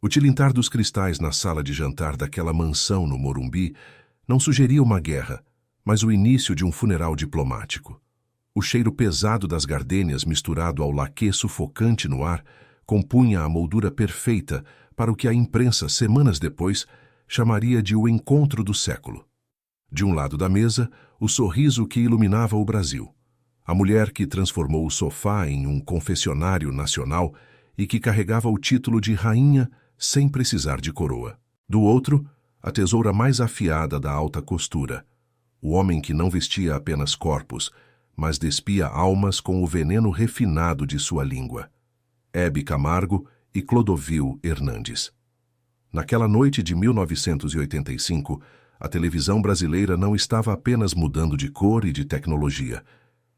O tilintar dos cristais na sala de jantar daquela mansão no Morumbi não sugeria uma guerra, mas o início de um funeral diplomático. O cheiro pesado das gardênias misturado ao laquê sufocante no ar compunha a moldura perfeita para o que a imprensa, semanas depois, chamaria de o encontro do século. De um lado da mesa, o sorriso que iluminava o Brasil. A mulher que transformou o sofá em um confessionário nacional e que carregava o título de rainha sem precisar de coroa. Do outro, a tesoura mais afiada da alta costura. O homem que não vestia apenas corpos, mas despia almas com o veneno refinado de sua língua. Hebe Camargo e Clodovil Hernandes. Naquela noite de 1985, a televisão brasileira não estava apenas mudando de cor e de tecnologia.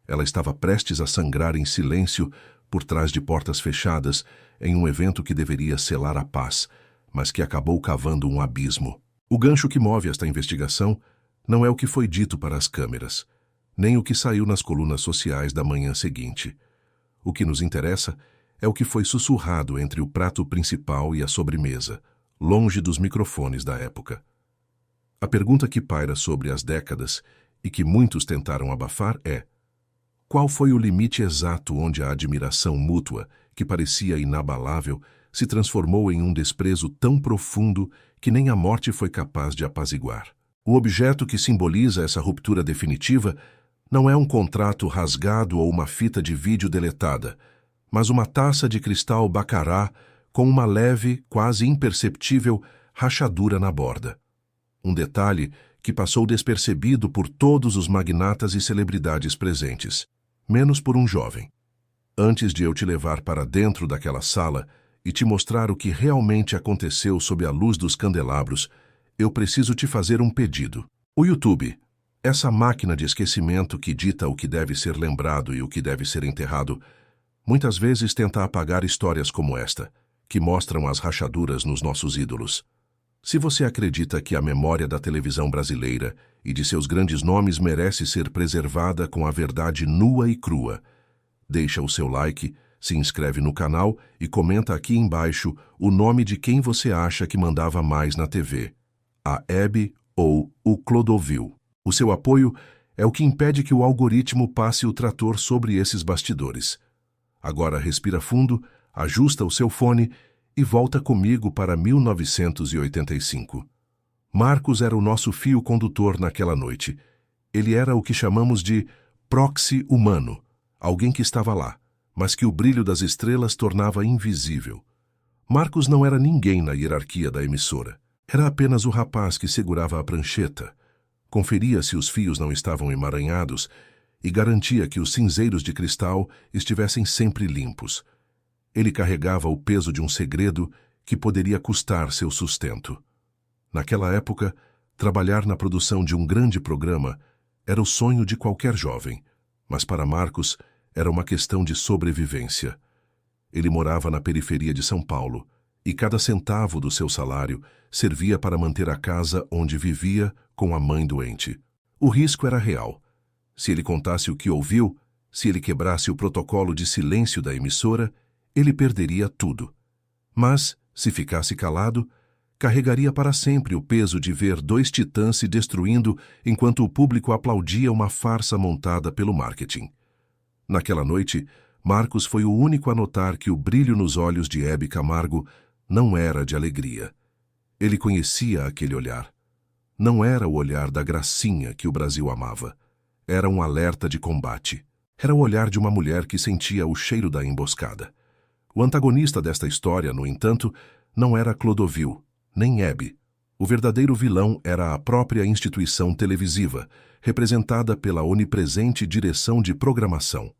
Ela estava prestes a sangrar em silêncio por trás de portas fechadas em um evento que deveria selar a paz, mas que acabou cavando um abismo. O gancho que move esta investigação não é o que foi dito para as câmeras, nem o que saiu nas colunas sociais da manhã seguinte. O que nos interessa é o que foi sussurrado entre o prato principal e a sobremesa, longe dos microfones da época. A pergunta que paira sobre as décadas e que muitos tentaram abafar é: qual foi o limite exato onde a admiração mútua, que parecia inabalável, se transformou em um desprezo tão profundo que nem a morte foi capaz de apaziguar? O objeto que simboliza essa ruptura definitiva não é um contrato rasgado ou uma fita de vídeo deletada, mas uma taça de cristal bacará com uma leve, quase imperceptível rachadura na borda. Um detalhe que passou despercebido por todos os magnatas e celebridades presentes, menos por um jovem. Antes de eu te levar para dentro daquela sala e te mostrar o que realmente aconteceu sob a luz dos candelabros, eu preciso te fazer um pedido. O YouTube, essa máquina de esquecimento que dita o que deve ser lembrado e o que deve ser enterrado, muitas vezes tenta apagar histórias como esta, que mostram as rachaduras nos nossos ídolos. Se você acredita que a memória da televisão brasileira e de seus grandes nomes merece ser preservada com a verdade nua e crua, deixa o seu like, se inscreve no canal e comenta aqui embaixo o nome de quem você acha que mandava mais na TV, a Hebe ou o Clodovil. O seu apoio é o que impede que o algoritmo passe o trator sobre esses bastidores. Agora respira fundo, ajusta o seu fone e volta comigo para 1985. Marcos era o nosso fio condutor naquela noite. Ele era o que chamamos de proxy humano, alguém que estava lá, mas que o brilho das estrelas tornava invisível. Marcos não era ninguém na hierarquia da emissora. Era apenas o rapaz que segurava a prancheta, conferia se os fios não estavam emaranhados e garantia que os cinzeiros de cristal estivessem sempre limpos. Ele carregava o peso de um segredo que poderia custar seu sustento. Naquela época, trabalhar na produção de um grande programa era o sonho de qualquer jovem, mas para Marcos era uma questão de sobrevivência. Ele morava na periferia de São Paulo, e cada centavo do seu salário servia para manter a casa onde vivia com a mãe doente. O risco era real. Se ele contasse o que ouviu, se ele quebrasse o protocolo de silêncio da emissora, ele perderia tudo. Mas, se ficasse calado, carregaria para sempre o peso de ver dois titãs se destruindo enquanto o público aplaudia uma farsa montada pelo marketing. Naquela noite, Marcos foi o único a notar que o brilho nos olhos de Hebe Camargo não era de alegria. Ele conhecia aquele olhar. Não era o olhar da gracinha que o Brasil amava. Era um alerta de combate. Era o olhar de uma mulher que sentia o cheiro da emboscada. O antagonista desta história, no entanto, não era Clodovil, nem Hebe. O verdadeiro vilão era a própria instituição televisiva, representada pela onipresente direção de programação.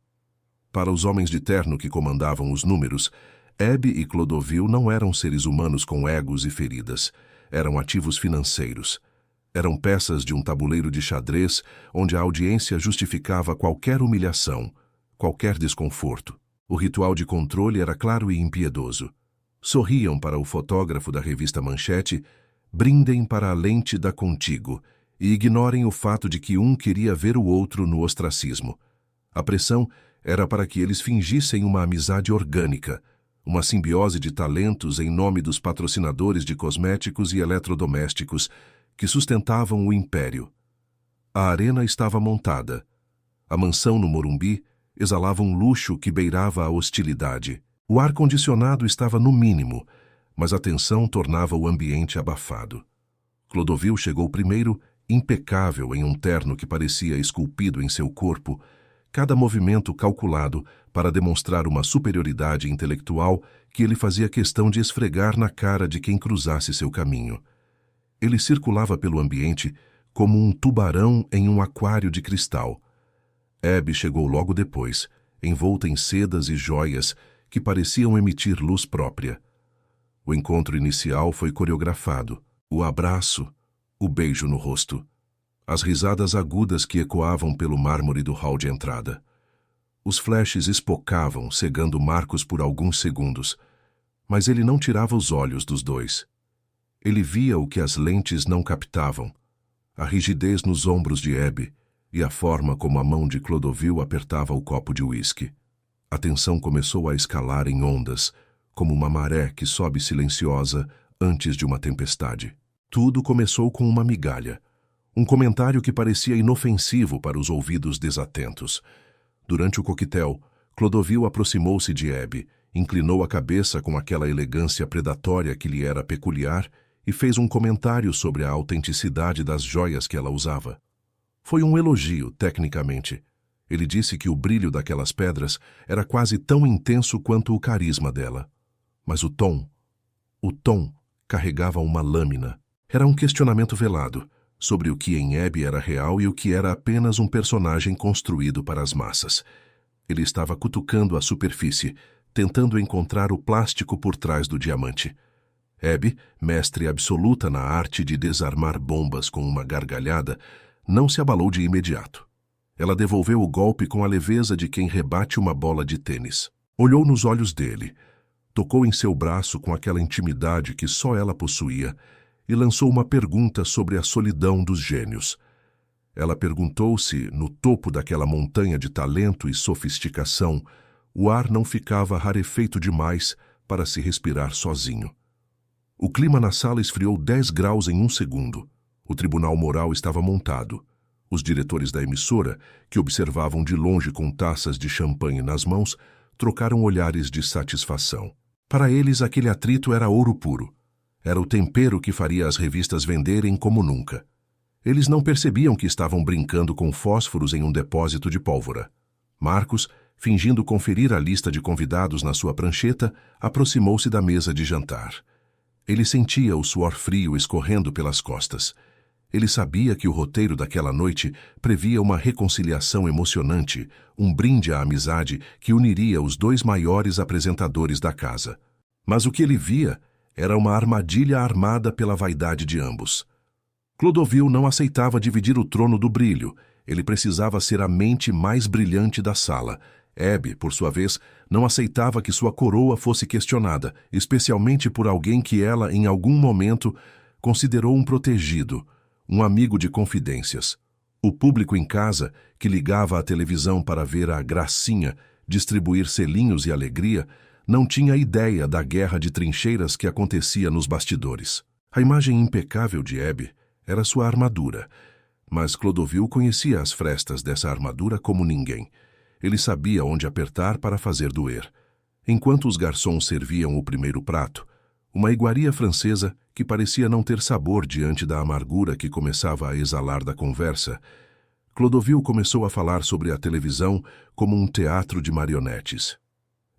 Para os homens de terno que comandavam os números, Hebe e Clodovil não eram seres humanos com egos e feridas. Eram ativos financeiros. Eram peças de um tabuleiro de xadrez onde a audiência justificava qualquer humilhação, qualquer desconforto. O ritual de controle era claro e impiedoso. Sorriam para o fotógrafo da revista Manchete, brindem para a lente da Contigo e ignorem o fato de que um queria ver o outro no ostracismo. A pressão era para que eles fingissem uma amizade orgânica, uma simbiose de talentos em nome dos patrocinadores de cosméticos e eletrodomésticos que sustentavam o império. A arena estava montada. A mansão no Morumbi exalava um luxo que beirava a hostilidade. O ar-condicionado estava no mínimo, mas a tensão tornava o ambiente abafado. Clodovil chegou primeiro, impecável em um terno que parecia esculpido em seu corpo, cada movimento calculado para demonstrar uma superioridade intelectual que ele fazia questão de esfregar na cara de quem cruzasse seu caminho. Ele circulava pelo ambiente como um tubarão em um aquário de cristal. Abby chegou logo depois, envolta em sedas e joias que pareciam emitir luz própria. O encontro inicial foi coreografado. O abraço, o beijo no rosto, as risadas agudas que ecoavam pelo mármore do hall de entrada. Os flashes espocavam, cegando Marcos por alguns segundos, mas ele não tirava os olhos dos dois. Ele via o que as lentes não captavam, a rigidez nos ombros de Abby e a forma como a mão de Clodovil apertava o copo de uísque. A tensão começou a escalar em ondas, como uma maré que sobe silenciosa antes de uma tempestade. Tudo começou com uma migalha, um comentário que parecia inofensivo para os ouvidos desatentos. Durante o coquetel, Clodovil aproximou-se de Abby, inclinou a cabeça com aquela elegância predatória que lhe era peculiar e fez um comentário sobre a autenticidade das joias que ela usava. Foi um elogio, tecnicamente. Ele disse que o brilho daquelas pedras era quase tão intenso quanto o carisma dela. Mas o tom carregava uma lâmina. Era um questionamento velado sobre o que em Abby era real e o que era apenas um personagem construído para as massas. Ele estava cutucando a superfície, tentando encontrar o plástico por trás do diamante. Abby, mestre absoluta na arte de desarmar bombas com uma gargalhada, não se abalou de imediato. Ela devolveu o golpe com a leveza de quem rebate uma bola de tênis. Olhou nos olhos dele, tocou em seu braço com aquela intimidade que só ela possuía e lançou uma pergunta sobre a solidão dos gênios. Ela perguntou se, no topo daquela montanha de talento e sofisticação, o ar não ficava rarefeito demais para se respirar sozinho. O clima na sala esfriou 10 graus em um segundo. O tribunal moral estava montado. Os diretores da emissora, que observavam de longe com taças de champanhe nas mãos, trocaram olhares de satisfação. Para eles, aquele atrito era ouro puro. Era o tempero que faria as revistas venderem como nunca. Eles não percebiam que estavam brincando com fósforos em um depósito de pólvora. Marcos, fingindo conferir a lista de convidados na sua prancheta, aproximou-se da mesa de jantar. Ele sentia o suor frio escorrendo pelas costas. Ele sabia que o roteiro daquela noite previa uma reconciliação emocionante, um brinde à amizade que uniria os dois maiores apresentadores da casa. Mas o que ele via era uma armadilha armada pela vaidade de ambos. Clodovil não aceitava dividir o trono do brilho. Ele precisava ser a mente mais brilhante da sala. Abby, por sua vez, não aceitava que sua coroa fosse questionada, especialmente por alguém que ela, em algum momento, considerou um protegido, um amigo de confidências. O público em casa, que ligava à televisão para ver a gracinha distribuir selinhos e alegria, não tinha ideia da guerra de trincheiras que acontecia nos bastidores. A imagem impecável de Abby era sua armadura, mas Clodovil conhecia as frestas dessa armadura como ninguém. Ele sabia onde apertar para fazer doer. Enquanto os garçons serviam o primeiro prato, uma iguaria francesa que parecia não ter sabor diante da amargura que começava a exalar da conversa, Clodovil começou a falar sobre a televisão como um teatro de marionetes.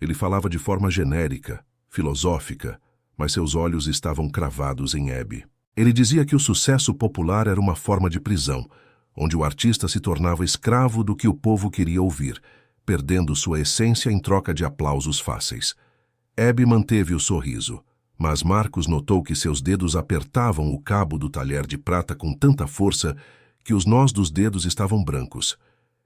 Ele falava de forma genérica, filosófica, mas seus olhos estavam cravados em Abby. Ele dizia que o sucesso popular era uma forma de prisão, onde o artista se tornava escravo do que o povo queria ouvir, perdendo sua essência em troca de aplausos fáceis. Abby manteve o sorriso, mas Marcos notou que seus dedos apertavam o cabo do talher de prata com tanta força que os nós dos dedos estavam brancos.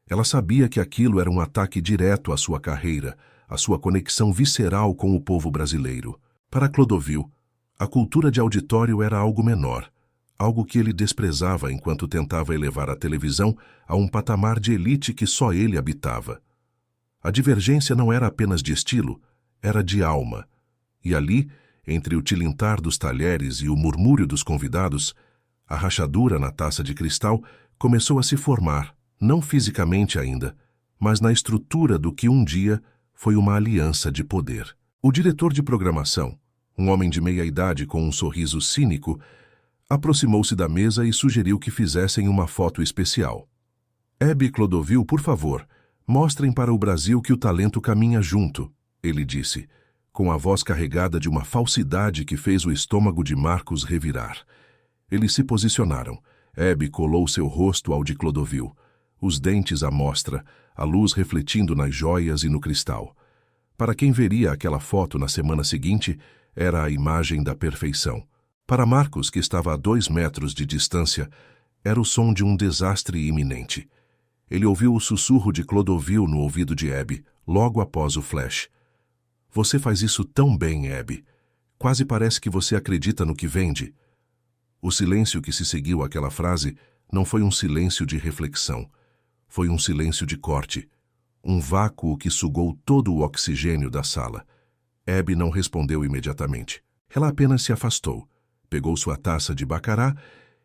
Ela sabia que aquilo era um ataque direto à sua carreira, à sua conexão visceral com o povo brasileiro. Para Clodovil, a cultura de auditório era algo menor, algo que ele desprezava enquanto tentava elevar a televisão a um patamar de elite que só ele habitava. A divergência não era apenas de estilo, era de alma, e ali, entre o tilintar dos talheres e o murmúrio dos convidados, a rachadura na taça de cristal começou a se formar, não fisicamente ainda, mas na estrutura do que um dia foi uma aliança de poder. O diretor de programação, um homem de meia-idade com um sorriso cínico, aproximou-se da mesa e sugeriu que fizessem uma foto especial. Hebe e Clodovil, por favor, mostrem para o Brasil que o talento caminha junto, ele disse, com a voz carregada de uma falsidade que fez o estômago de Marcos revirar. Eles se posicionaram. Hebe colou seu rosto ao de Clodovil, os dentes à mostra, a luz refletindo nas joias e no cristal. Para quem veria aquela foto na semana seguinte, era a imagem da perfeição. Para Marcos, que estava a 2 metros de distância, era o som de um desastre iminente. Ele ouviu o sussurro de Clodovil no ouvido de Hebe, logo após o flash. Você faz isso tão bem, Hebe. Quase parece que você acredita no que vende. O silêncio que se seguiu àquela frase não foi um silêncio de reflexão. Foi um silêncio de corte. Um vácuo que sugou todo o oxigênio da sala. Hebe não respondeu imediatamente. Ela apenas se afastou, pegou sua taça de bacará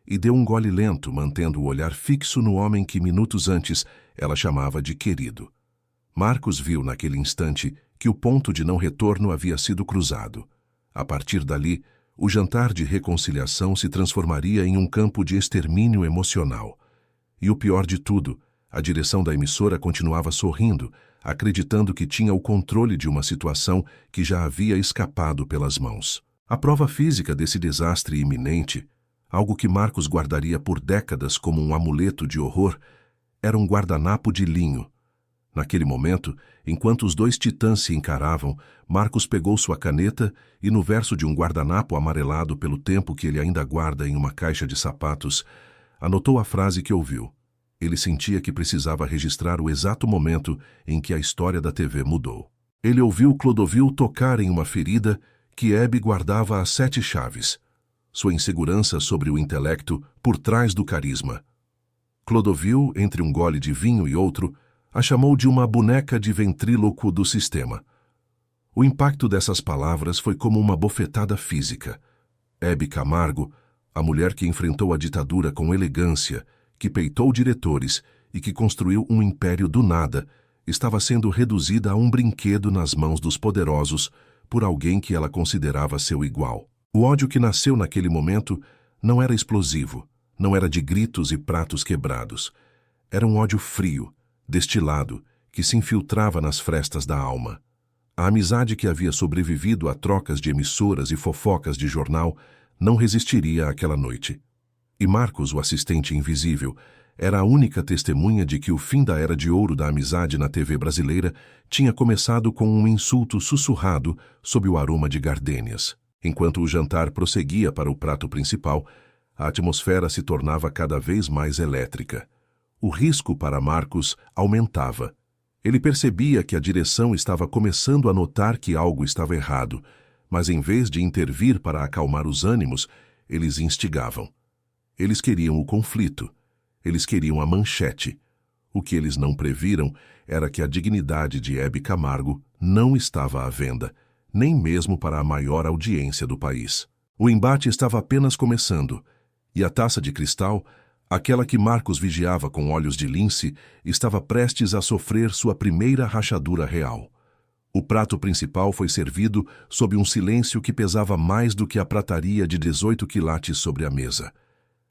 e deu um gole lento, mantendo o olhar fixo no homem que minutos antes ela chamava de querido. Marcos viu naquele instante que o ponto de não retorno havia sido cruzado. A partir dali, o jantar de reconciliação se transformaria em um campo de extermínio emocional. E o pior de tudo, a direção da emissora continuava sorrindo, acreditando que tinha o controle de uma situação que já havia escapado pelas mãos. A prova física desse desastre iminente, algo que Marcos guardaria por décadas como um amuleto de horror, era um guardanapo de linho. Naquele momento, enquanto os 2 titãs se encaravam, Marcos pegou sua caneta e, no verso de um guardanapo amarelado pelo tempo que ele ainda guarda em uma caixa de sapatos, anotou a frase que ouviu. Ele sentia que precisava registrar o exato momento em que a história da TV mudou. Ele ouviu Clodovil tocar em uma ferida que Hebe guardava a 7 chaves. Sua insegurança sobre o intelecto por trás do carisma. Clodovil, entre um gole de vinho e outro, a chamou de uma boneca de ventríloco do sistema. O impacto dessas palavras foi como uma bofetada física. Hebe Camargo, a mulher que enfrentou a ditadura com elegância, que peitou diretores e que construiu um império do nada, estava sendo reduzida a um brinquedo nas mãos dos poderosos por alguém que ela considerava seu igual. O ódio que nasceu naquele momento não era explosivo, não era de gritos e pratos quebrados. Era um ódio frio, destilado, que se infiltrava nas frestas da alma. A amizade que havia sobrevivido a trocas de emissoras e fofocas de jornal não resistiria àquela noite. E Marcos, o assistente invisível, era a única testemunha de que o fim da era de ouro da amizade na TV brasileira tinha começado com um insulto sussurrado sob o aroma de gardênias. Enquanto o jantar prosseguia para o prato principal, a atmosfera se tornava cada vez mais elétrica. O risco para Marcos aumentava. Ele percebia que a direção estava começando a notar que algo estava errado, mas em vez de intervir para acalmar os ânimos, eles instigavam. Eles queriam o conflito. Eles queriam a manchete. O que eles não previram era que a dignidade de Hebe Camargo não estava à venda, nem mesmo para a maior audiência do país. O embate estava apenas começando, e a taça de cristal, aquela que Marcos vigiava com olhos de lince, estava prestes a sofrer sua primeira rachadura real. O prato principal foi servido sob um silêncio que pesava mais do que a prataria de 18 quilates sobre a mesa.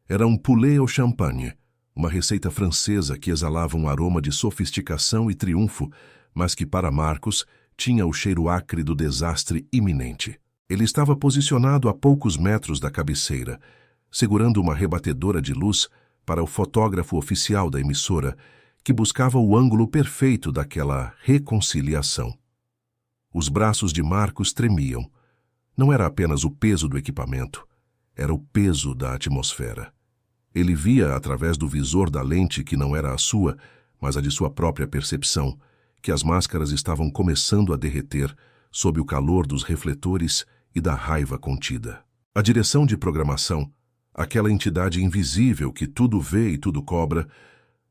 Era um poulet au champagne, uma receita francesa que exalava um aroma de sofisticação e triunfo, mas que para Marcos tinha o cheiro acre do desastre iminente. Ele estava posicionado a poucos metros da cabeceira, segurando uma rebatedora de luz para o fotógrafo oficial da emissora, que buscava o ângulo perfeito daquela reconciliação. Os braços de Marcos tremiam. Não era apenas o peso do equipamento, era o peso da atmosfera. Ele via, através do visor da lente que não era a sua, mas a de sua própria percepção, que as máscaras estavam começando a derreter sob o calor dos refletores e da raiva contida. A direção de programação, aquela entidade invisível que tudo vê e tudo cobra,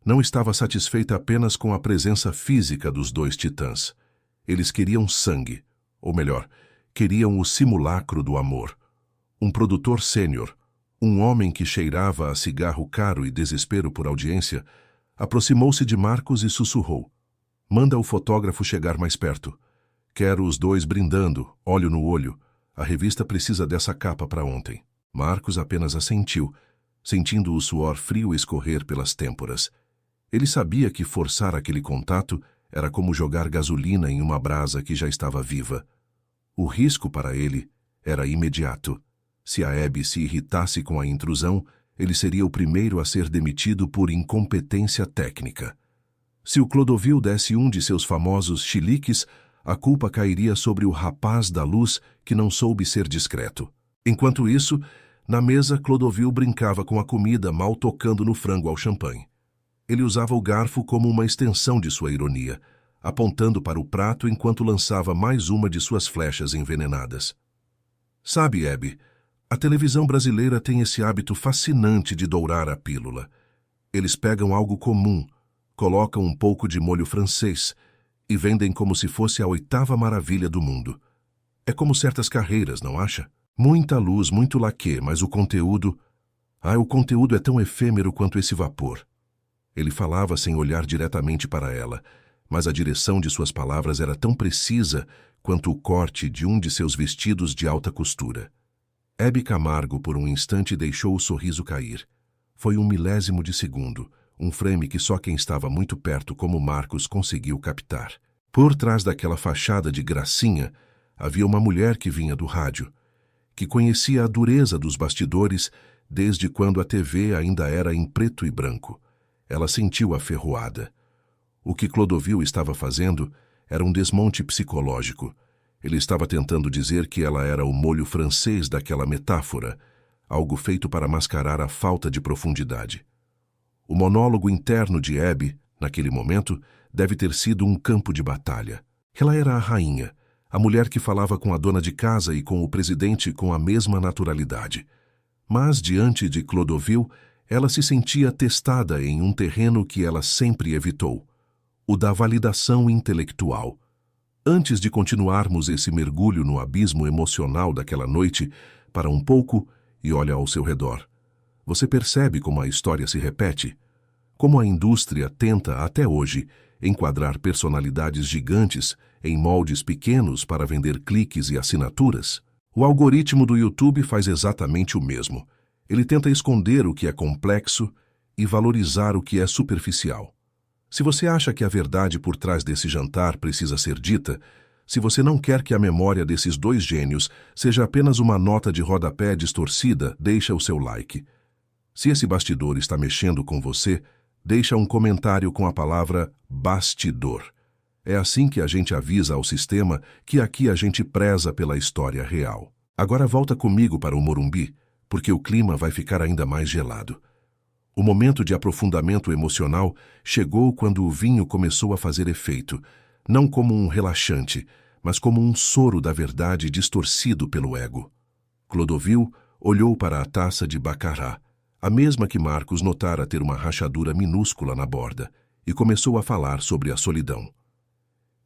não estava satisfeita apenas com a presença física dos 2 titãs. Eles queriam sangue, Ou melhor, queriam o simulacro do amor. Um produtor sênior, um homem que cheirava a cigarro caro e desespero por audiência, aproximou-se de Marcos e sussurrou: "Manda o fotógrafo chegar mais perto. Quero os dois brindando, olho no olho. A revista precisa dessa capa para ontem." Marcos apenas assentiu, sentindo o suor frio escorrer pelas têmporas. Ele sabia que forçar aquele contato era como jogar gasolina em uma brasa que já estava viva. O risco para ele era imediato. Se a Abby se irritasse com a intrusão, ele seria o primeiro a ser demitido por incompetência técnica. Se o Clodovil desse um de seus famosos chiliques, a culpa cairia sobre o rapaz da luz que não soube ser discreto. Enquanto isso, na mesa, Clodovil brincava com a comida, mal tocando no frango ao champanhe. Ele usava o garfo como uma extensão de sua ironia, apontando para o prato enquanto lançava mais uma de suas flechas envenenadas. "Sabe, Abby, a televisão brasileira tem esse hábito fascinante de dourar a pílula. Eles pegam algo comum, colocam um pouco de molho francês e vendem como se fosse a 8ª maravilha do mundo. É como certas carreiras, não acha? Muita luz, muito laquê, mas o conteúdo... o conteúdo é tão efêmero quanto esse vapor." Ele falava sem olhar diretamente para ela, mas a direção de suas palavras era tão precisa quanto o corte de um de seus vestidos de alta costura. Abby Camargo, por um instante, deixou o sorriso cair. Foi um milésimo de segundo, um frame que só quem estava muito perto como Marcos conseguiu captar. Por trás daquela fachada de gracinha, havia uma mulher que vinha do rádio, que conhecia a dureza dos bastidores desde quando a TV ainda era em preto e branco. Ela sentiu a ferroada. O que Clodovil estava fazendo era um desmonte psicológico. Ele estava tentando dizer que ela era o molho francês daquela metáfora, algo feito para mascarar a falta de profundidade. O monólogo interno de Abby, naquele momento, deve ter sido um campo de batalha. Ela era a rainha, a mulher que falava com a dona de casa e com o presidente com a mesma naturalidade. Mas, diante de Clodovil, ela se sentia testada em um terreno que ela sempre evitou, o da validação intelectual. Antes de continuarmos esse mergulho no abismo emocional daquela noite, para um pouco e olha ao seu redor. Você percebe como a história se repete? Como a indústria tenta, até hoje, enquadrar personalidades gigantes em moldes pequenos para vender cliques e assinaturas? O algoritmo do YouTube faz exatamente o mesmo. Ele tenta esconder o que é complexo e valorizar o que é superficial. Se você acha que a verdade por trás desse jantar precisa ser dita, se você não quer que a memória desses dois gênios seja apenas uma nota de rodapé distorcida, deixa o seu like. Se esse bastidor está mexendo com você, deixa um comentário com a palavra bastidor. É assim que a gente avisa ao sistema que aqui a gente preza pela história real. Agora volta comigo para o Morumbi, porque o clima vai ficar ainda mais gelado. O momento de aprofundamento emocional chegou quando o vinho começou a fazer efeito, não como um relaxante, mas como um soro da verdade distorcido pelo ego. Clodovil olhou para a taça de baccará, a mesma que Marcos notara ter uma rachadura minúscula na borda, e começou a falar sobre a solidão.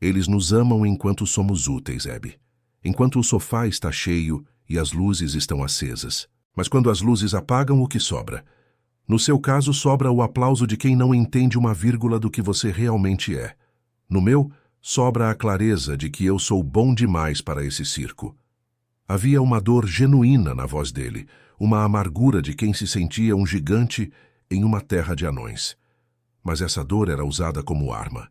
Eles nos amam enquanto somos úteis, Abby. Enquanto o sofá está cheio e as luzes estão acesas. Mas quando as luzes apagam, o que sobra? No seu caso, sobra o aplauso de quem não entende uma vírgula do que você realmente é. No meu, sobra a clareza de que eu sou bom demais para esse circo. Havia uma dor genuína na voz dele, uma amargura de quem se sentia um gigante em uma terra de anões. Mas essa dor era usada como arma.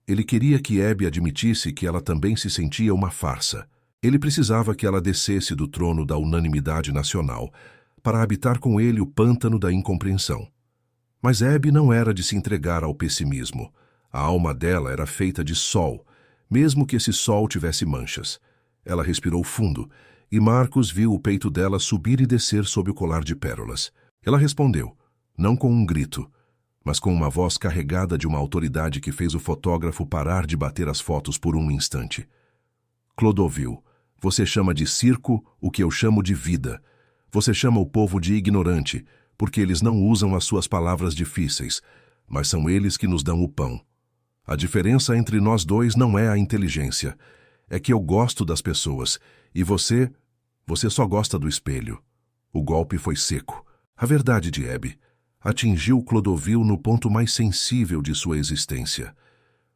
Ele queria que Abby admitisse que ela também se sentia uma farsa. Ele precisava que ela descesse do trono da unanimidade nacional para habitar com ele o pântano da incompreensão. Mas Abby não era de se entregar ao pessimismo. A alma dela era feita de sol, mesmo que esse sol tivesse manchas. Ela respirou fundo, e Marcos viu o peito dela subir e descer sob o colar de pérolas. Ela respondeu, não com um grito, mas com uma voz carregada de uma autoridade que fez o fotógrafo parar de bater as fotos por um instante. Clodovil, você chama de circo o que eu chamo de vida. Você chama o povo de ignorante, porque eles não usam as suas palavras difíceis, mas são eles que nos dão o pão. A diferença entre nós dois não é a inteligência, É que eu gosto das pessoas, e você só gosta do espelho. O golpe foi seco. A verdade de Hebe atingiu Clodovil no ponto mais sensível de sua existência.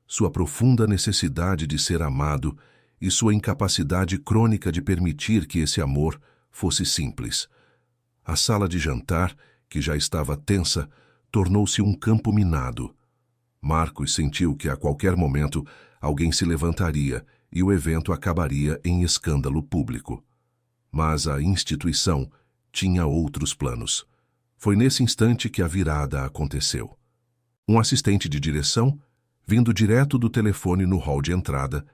Sua profunda necessidade de ser amado e sua incapacidade crônica de permitir que esse amor fosse simples. A sala de jantar, que já estava tensa, tornou-se um campo minado. Marcos sentiu que a qualquer momento alguém se levantaria e o evento acabaria em escândalo público. Mas a instituição tinha outros planos. Foi nesse instante que a virada aconteceu. Um assistente de direção, vindo direto do telefone no hall de entrada,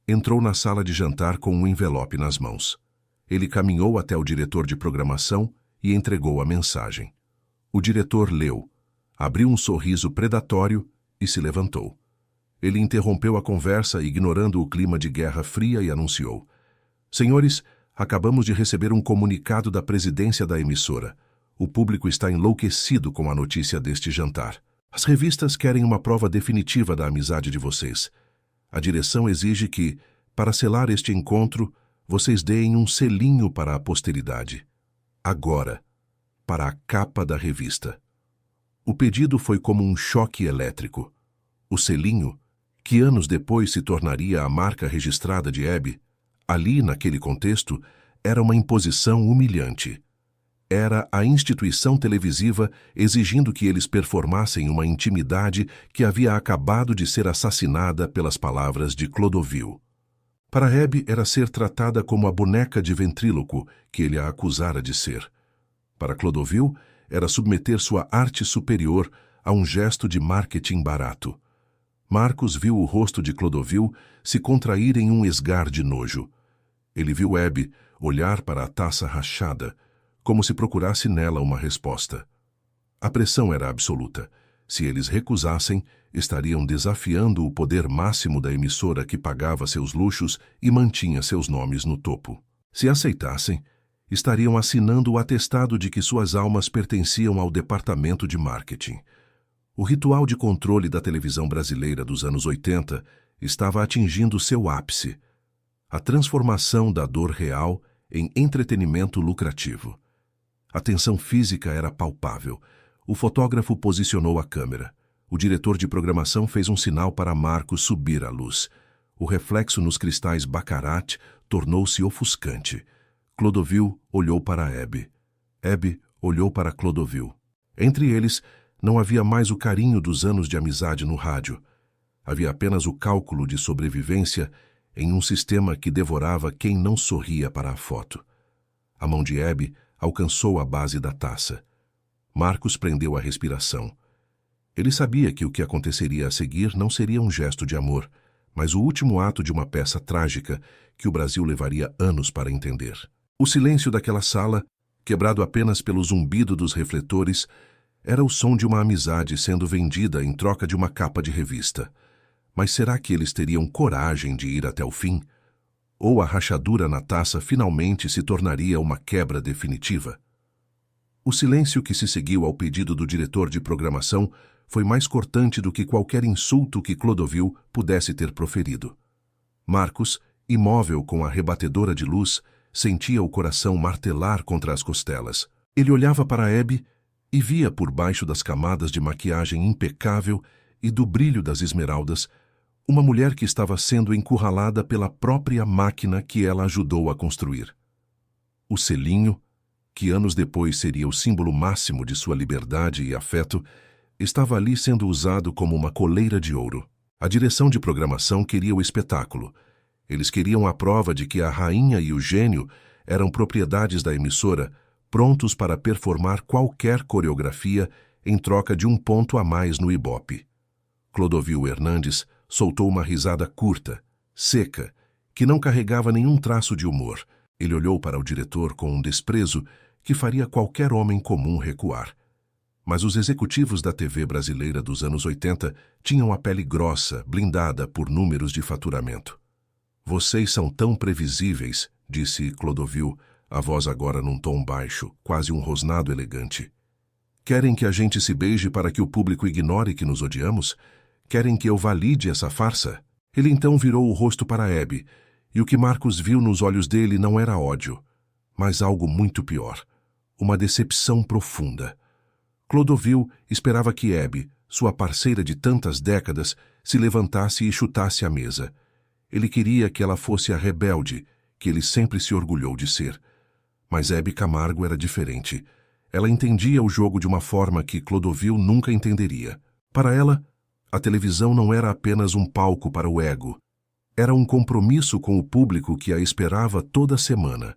entrou na sala de jantar com um envelope nas mãos. Ele caminhou até o diretor de programação e entregou a mensagem. O diretor leu, abriu um sorriso predatório e se levantou. Ele interrompeu a conversa, ignorando o clima de guerra fria, e anunciou: "Senhores, acabamos de receber um comunicado da presidência da emissora. O público está enlouquecido com a notícia deste jantar. As revistas querem uma prova definitiva da amizade de vocês. A direção exige que, para selar este encontro, vocês deem um selinho para a posteridade. Agora, para a capa da revista." O pedido foi como um choque elétrico. O selinho, que anos depois se tornaria a marca registrada de Hebe, ali, naquele contexto, era uma imposição humilhante. Era a instituição televisiva exigindo que eles performassem uma intimidade que havia acabado de ser assassinada pelas palavras de Clodovil. Para Hebe era ser tratada como a boneca de ventríloco que ele a acusara de ser. Para Clodovil era submeter sua arte superior a um gesto de marketing barato. Marcos viu o rosto de Clodovil se contrair em um esgar de nojo. Ele viu Hebe olhar para a taça rachada, como se procurasse nela uma resposta. A pressão era absoluta. Se eles recusassem, estariam desafiando o poder máximo da emissora que pagava seus luxos e mantinha seus nomes no topo. Se aceitassem, estariam assinando o atestado de que suas almas pertenciam ao departamento de marketing. O ritual de controle da televisão brasileira dos anos 80 estava atingindo seu ápice. A transformação da dor real em entretenimento lucrativo. A tensão física era palpável. O fotógrafo posicionou a câmera. O diretor de programação fez um sinal para Marcos subir a luz. O reflexo nos cristais Baccarat tornou-se ofuscante. Clodovil olhou para Hebe. Hebe olhou para Clodovil. Entre eles, não havia mais o carinho dos anos de amizade no rádio. Havia apenas o cálculo de sobrevivência em um sistema que devorava quem não sorria para a foto. A mão de Hebe alcançou a base da taça. Marcos prendeu a respiração. Ele sabia que o que aconteceria a seguir não seria um gesto de amor, mas o último ato de uma peça trágica que o Brasil levaria anos para entender. O silêncio daquela sala, quebrado apenas pelo zumbido dos refletores, era o som de uma amizade sendo vendida em troca de uma capa de revista. Mas será que eles teriam coragem de ir até o fim? Ou a rachadura na taça finalmente se tornaria uma quebra definitiva? O silêncio que se seguiu ao pedido do diretor de programação foi mais cortante do que qualquer insulto que Clodovil pudesse ter proferido. Marcos, imóvel com a rebatedora de luz, sentia o coração martelar contra as costelas. Ele olhava para Hebe e via por baixo das camadas de maquiagem impecável e do brilho das esmeraldas uma mulher que estava sendo encurralada pela própria máquina que ela ajudou a construir. O selinho, que anos depois seria o símbolo máximo de sua liberdade e afeto, estava ali sendo usado como uma coleira de ouro. A direção de programação queria o espetáculo. Eles queriam a prova de que a rainha e o gênio eram propriedades da emissora, prontos para performar qualquer coreografia em troca de um ponto a mais no Ibope. Clodovil Hernandes soltou uma risada curta, seca, que não carregava nenhum traço de humor. Ele olhou para o diretor com um desprezo que faria qualquer homem comum recuar. Mas os executivos da TV brasileira dos anos 80 tinham a pele grossa, blindada por números de faturamento. "Vocês são tão previsíveis", disse Clodovil, a voz agora num tom baixo, quase um rosnado elegante. "Querem que a gente se beije para que o público ignore que nos odiamos? Querem que eu valide essa farsa?" Ele então virou o rosto para Hebe, E o que Marcos viu nos olhos dele não era ódio, mas algo muito pior, uma decepção profunda. Clodovil esperava que Abby, sua parceira de tantas décadas, se levantasse e chutasse a mesa. Ele queria que ela fosse a rebelde, que ele sempre se orgulhou de ser. Mas Abby Camargo era diferente. Ela entendia o jogo de uma forma que Clodovil nunca entenderia. Para ela, a televisão não era apenas um palco para o ego. Era um compromisso com o público que a esperava toda semana.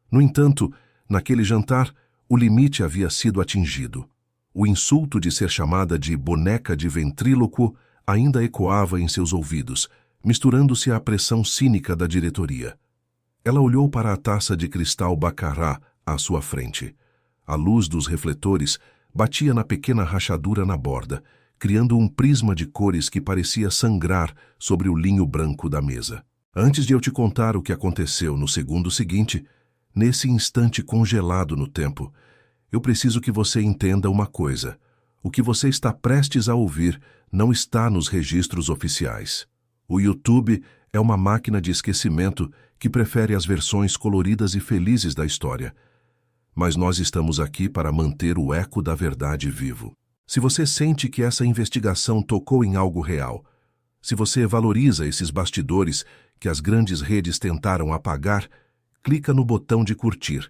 No entanto, naquele jantar, o limite havia sido atingido. O insulto de ser chamada de boneca de ventríloco ainda ecoava em seus ouvidos, misturando-se à pressão cínica da diretoria. Ela olhou para a taça de cristal Baccarat à sua frente. A luz dos refletores batia na pequena rachadura na borda, criando um prisma de cores que parecia sangrar sobre o linho branco da mesa. Antes de eu te contar o que aconteceu no segundo seguinte, nesse instante congelado no tempo, eu preciso que você entenda uma coisa. O que você está prestes a ouvir não está nos registros oficiais. O YouTube é uma máquina de esquecimento que prefere as versões coloridas e felizes da história. Mas nós estamos aqui para manter o eco da verdade vivo. Se você sente que essa investigação tocou em algo real, se você valoriza esses bastidores que as grandes redes tentaram apagar, clica no botão de curtir.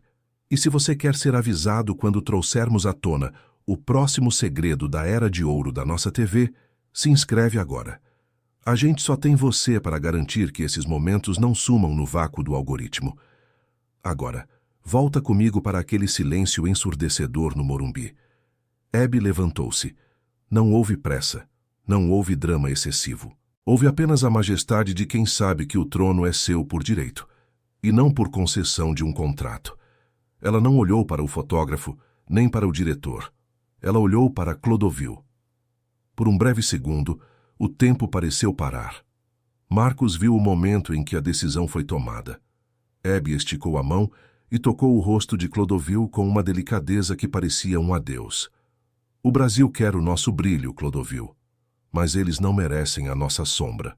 E se você quer ser avisado quando trouxermos à tona o próximo segredo da era de ouro da nossa TV, se inscreve agora. A gente só tem você para garantir que esses momentos não sumam no vácuo do algoritmo. Agora, volta comigo para aquele silêncio ensurdecedor no Morumbi. Abby levantou-se. Não houve pressa. Não houve drama excessivo. Houve apenas a majestade de quem sabe que o trono é seu por direito, e não por concessão de um contrato. Ela não olhou para o fotógrafo, nem para o diretor. Ela olhou para Clodovil. Por um breve segundo, o tempo pareceu parar. Marcos viu o momento em que a decisão foi tomada. Abby esticou a mão e tocou o rosto de Clodovil com uma delicadeza que parecia um adeus. O Brasil quer o nosso brilho, Clodovil, mas eles não merecem a nossa sombra.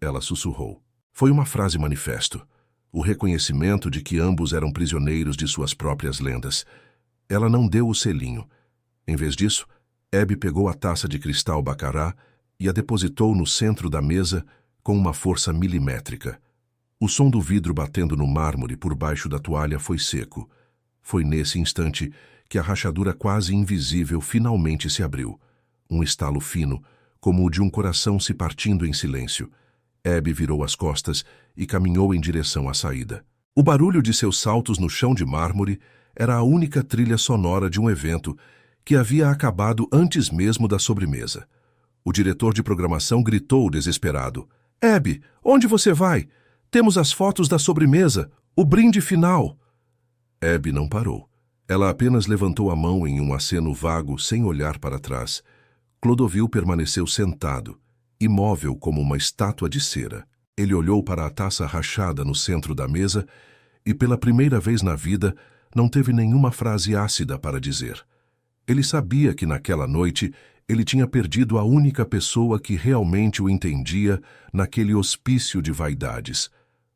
Ela sussurrou. Foi uma frase manifesto. O reconhecimento de que ambos eram prisioneiros de suas próprias lendas. Ela não deu o selinho. Em vez disso, Abby pegou a taça de cristal Baccarat e a depositou no centro da mesa com uma força milimétrica. O som do vidro batendo no mármore por baixo da toalha foi seco. Foi nesse instante que a rachadura quase invisível finalmente se abriu. Um estalo fino, como o de um coração se partindo em silêncio. Abby virou as costas e caminhou em direção à saída. O barulho de seus saltos no chão de mármore era a única trilha sonora de um evento que havia acabado antes mesmo da sobremesa. O diretor de programação gritou desesperado. Abby, onde você vai? Temos as fotos da sobremesa, o brinde final. Abby não parou. Ela apenas levantou a mão em um aceno vago sem olhar para trás. Clodovil permaneceu sentado, imóvel como uma estátua de cera. Ele olhou para a taça rachada no centro da mesa e, pela primeira vez na vida, não teve nenhuma frase ácida para dizer. Ele sabia que naquela noite ele tinha perdido a única pessoa que realmente o entendia naquele hospício de vaidades.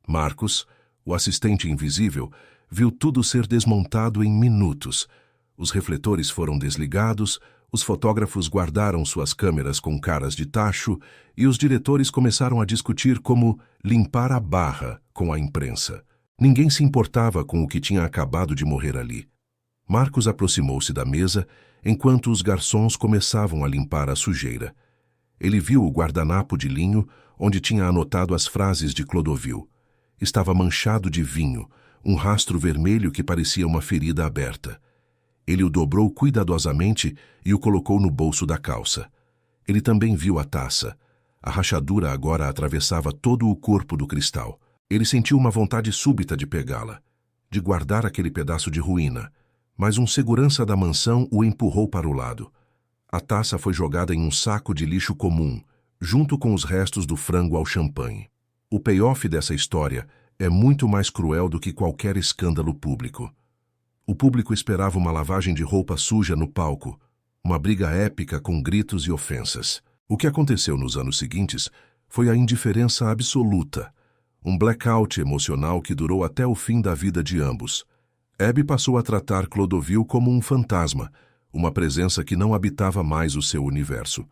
Marcos, o assistente invisível, viu tudo ser desmontado em minutos. Os refletores foram desligados, os fotógrafos guardaram suas câmeras com caras de tacho e os diretores começaram a discutir como limpar a barra com a imprensa. Ninguém se importava com o que tinha acabado de morrer ali. Marcos aproximou-se da mesa enquanto os garçons começavam a limpar a sujeira. Ele viu o guardanapo de linho onde tinha anotado as frases de Clodovil. Estava manchado de vinho, um rastro vermelho que parecia uma ferida aberta. Ele o dobrou cuidadosamente e o colocou no bolso da calça. Ele também viu a taça. A rachadura agora atravessava todo o corpo do cristal. Ele sentiu uma vontade súbita de pegá-la, de guardar aquele pedaço de ruína, mas um segurança da mansão o empurrou para o lado. A taça foi jogada em um saco de lixo comum, junto com os restos do frango ao champanhe. O payoff dessa história é muito mais cruel do que qualquer escândalo público. O público esperava uma lavagem de roupa suja no palco, uma briga épica com gritos e ofensas. O que aconteceu nos anos seguintes foi a indiferença absoluta. Um blackout emocional que durou até o fim da vida de ambos. Abby passou a tratar Clodovil como um fantasma, uma presença que não habitava mais o seu universo.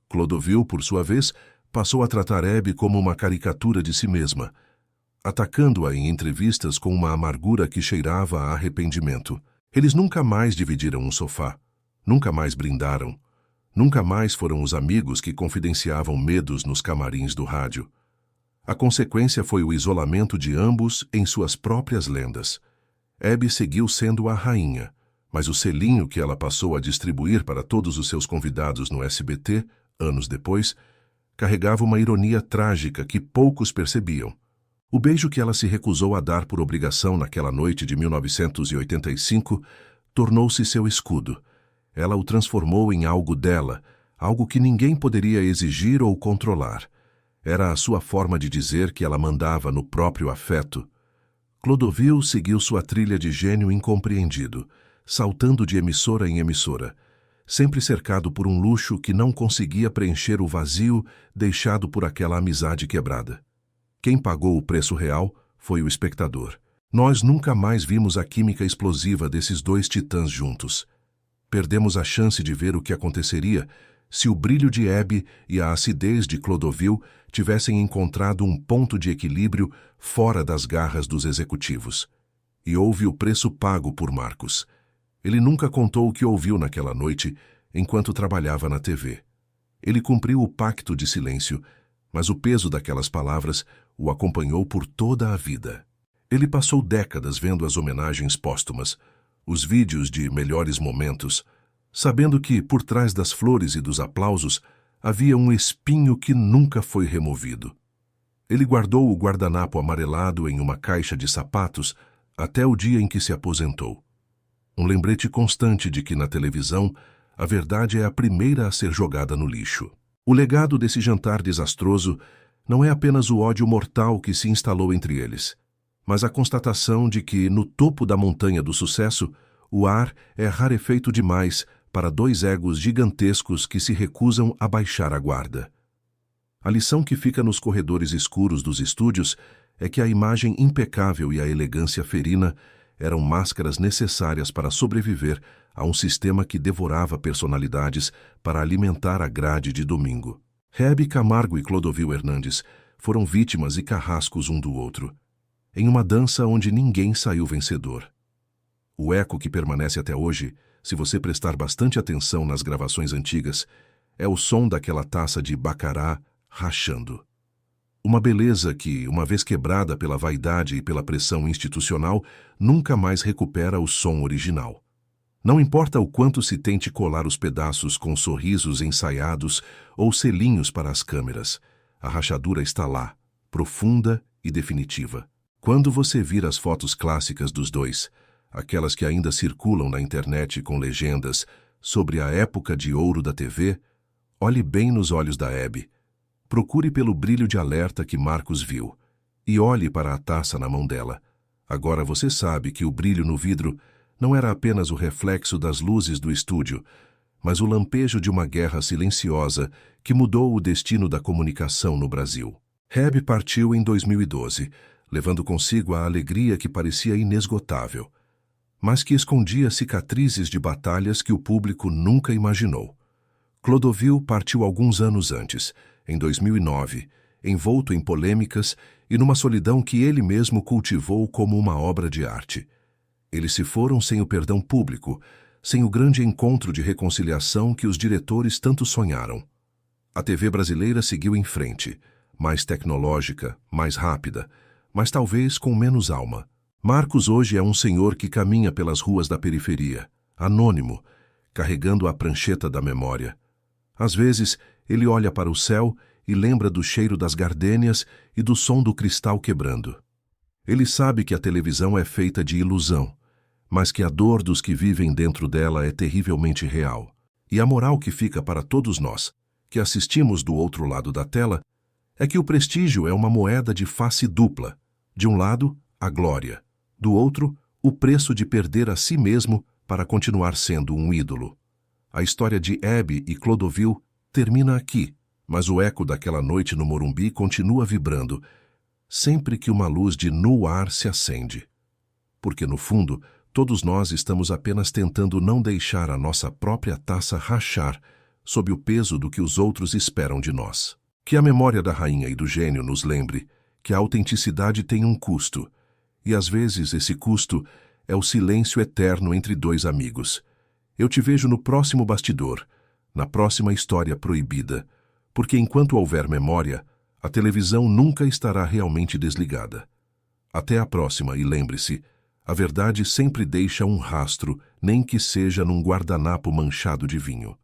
Clodovil, por sua vez, passou a tratar Abby como uma caricatura de si mesma, atacando-a em entrevistas com uma amargura que cheirava a arrependimento. Eles nunca mais dividiram um sofá, nunca mais brindaram, nunca mais foram os amigos que confidenciavam medos nos camarins do rádio. A consequência foi o isolamento de ambos em suas próprias lendas. Abby seguiu sendo a rainha, mas o selinho que ela passou a distribuir para todos os seus convidados no SBT, anos depois, carregava uma ironia trágica que poucos percebiam. O beijo que ela se recusou a dar por obrigação naquela noite de 1985 tornou-se seu escudo. Ela o transformou em algo dela, algo que ninguém poderia exigir ou controlar. Era a sua forma de dizer que ela mandava no próprio afeto. Clodovil seguiu sua trilha de gênio incompreendido, saltando de emissora em emissora, sempre cercado por um luxo que não conseguia preencher o vazio deixado por aquela amizade quebrada. Quem pagou o preço real foi o espectador. Nós nunca mais vimos a química explosiva desses dois titãs juntos. Perdemos a chance de ver o que aconteceria se o brilho de Abby e a acidez de Clodovil tivessem encontrado um ponto de equilíbrio fora das garras dos executivos. E houve o preço pago por Marcos. Ele nunca contou o que ouviu naquela noite enquanto trabalhava na TV. Ele cumpriu o pacto de silêncio, mas o peso daquelas palavras o acompanhou por toda a vida. Ele passou décadas vendo as homenagens póstumas, os vídeos de melhores momentos, sabendo que, por trás das flores e dos aplausos, havia um espinho que nunca foi removido. Ele guardou o guardanapo amarelado em uma caixa de sapatos até o dia em que se aposentou. Um lembrete constante de que, na televisão, a verdade é a primeira a ser jogada no lixo. O legado desse jantar desastroso não é apenas o ódio mortal que se instalou entre eles, mas a constatação de que, no topo da montanha do sucesso, o ar é rarefeito demais para dois egos gigantescos que se recusam a baixar a guarda. A lição que fica nos corredores escuros dos estúdios é que a imagem impecável e a elegância ferina eram máscaras necessárias para sobreviver a um sistema que devorava personalidades para alimentar a grade de domingo. Hebe Camargo e Clodovil Hernandes foram vítimas e carrascos um do outro, em uma dança onde ninguém saiu vencedor. O eco que permanece até hoje, se você prestar bastante atenção nas gravações antigas, é o som daquela taça de baccará rachando. Uma beleza que, uma vez quebrada pela vaidade e pela pressão institucional, nunca mais recupera o som original. Não importa o quanto se tente colar os pedaços com sorrisos ensaiados ou selinhos para as câmeras, a rachadura está lá, profunda e definitiva. Quando você vir as fotos clássicas dos dois, aquelas que ainda circulam na internet com legendas sobre a época de ouro da TV, olhe bem nos olhos da Abby. Procure pelo brilho de alerta que Marcos viu e olhe para a taça na mão dela. Agora você sabe que o brilho no vidro não era apenas o reflexo das luzes do estúdio, mas o lampejo de uma guerra silenciosa que mudou o destino da comunicação no Brasil. Hebe partiu em 2012, levando consigo a alegria que parecia inesgotável, mas que escondia cicatrizes de batalhas que o público nunca imaginou. Clodovil partiu alguns anos antes, em 2009, envolto em polêmicas e numa solidão que ele mesmo cultivou como uma obra de arte. Eles se foram sem o perdão público, sem o grande encontro de reconciliação que os diretores tanto sonharam. A TV brasileira seguiu em frente, mais tecnológica, mais rápida, mas talvez com menos alma. Marcos hoje é um senhor que caminha pelas ruas da periferia, anônimo, carregando a prancheta da memória. Às vezes, ele olha para o céu e lembra do cheiro das gardênias e do som do cristal quebrando. Ele sabe que a televisão é feita de ilusão, mas que a dor dos que vivem dentro dela é terrivelmente real. E a moral que fica para todos nós, que assistimos do outro lado da tela, é que o prestígio é uma moeda de face dupla. De um lado, a glória. Do outro, o preço de perder a si mesmo para continuar sendo um ídolo. A história de Abby e Clodovil termina aqui, mas o eco daquela noite no Morumbi continua vibrando, sempre que uma luz de no ar se acende. Porque, no fundo, todos nós estamos apenas tentando não deixar a nossa própria taça rachar sob o peso do que os outros esperam de nós. Que a memória da rainha e do gênio nos lembre que a autenticidade tem um custo, e às vezes esse custo é o silêncio eterno entre dois amigos. Eu te vejo no próximo bastidor, na próxima história proibida, porque enquanto houver memória, a televisão nunca estará realmente desligada. Até a próxima e lembre-se, a verdade sempre deixa um rastro, nem que seja num guardanapo manchado de vinho.